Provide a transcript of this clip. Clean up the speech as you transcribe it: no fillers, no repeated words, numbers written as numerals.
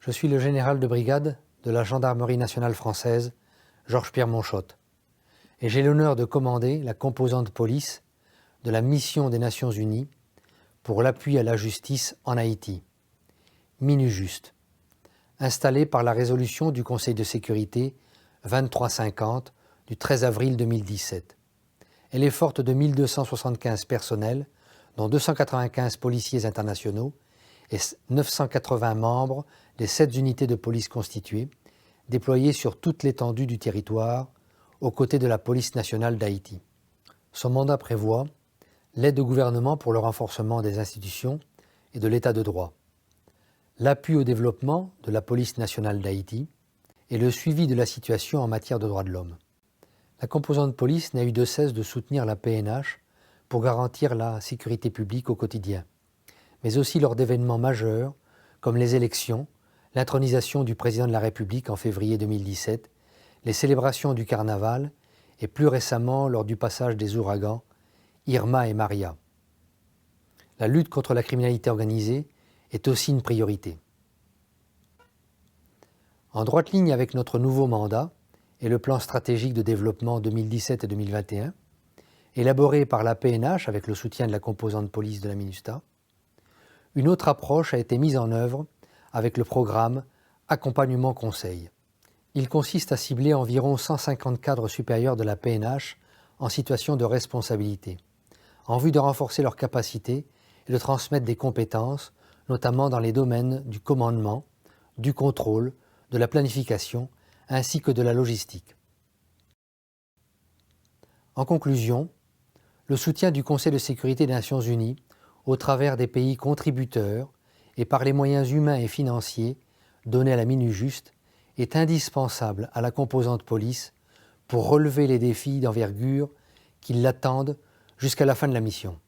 Je suis le général de brigade de la Gendarmerie nationale française, Georges-Pierre Monchotte, et j'ai l'honneur de commander la composante police de la mission des Nations Unies pour l'appui à la justice en Haïti, MINUJUST, installée par la résolution du Conseil de sécurité 2350 du 13 avril 2017. Elle est forte de 1275 personnels, dont 295 policiers internationaux et 980 membres des 7 unités de police constituées, déployées sur toute l'étendue du territoire, aux côtés de la police nationale d'Haïti. Son mandat prévoit l'aide au gouvernement pour le renforcement des institutions et de l'état de droit, l'appui au développement de la police nationale d'Haïti et le suivi de la situation en matière de droits de l'homme. La composante police n'a eu de cesse de soutenir la PNH pour garantir la sécurité publique au quotidien, mais aussi lors d'événements majeurs comme les élections, l'intronisation du président de la République en février 2017, les célébrations du carnaval et plus récemment lors du passage des ouragans Irma et Maria. La lutte contre la criminalité organisée est aussi une priorité. En droite ligne avec notre nouveau mandat et le plan stratégique de développement 2017 et 2021, élaboré par la PNH avec le soutien de la composante police de la MINUSTAH, une autre approche a été mise en œuvre avec le programme Accompagnement Conseil. Il consiste à cibler environ 150 cadres supérieurs de la PNH en situation de responsabilité, en vue de renforcer leurs capacités et de transmettre des compétences, notamment dans les domaines du commandement, du contrôle, de la planification, ainsi que de la logistique. En conclusion, le soutien du Conseil de sécurité des Nations Unies, au travers des pays contributeurs et par les moyens humains et financiers donnés à la MINUJUST, est indispensable à la composante police pour relever les défis d'envergure qui l'attendent jusqu'à la fin de la mission.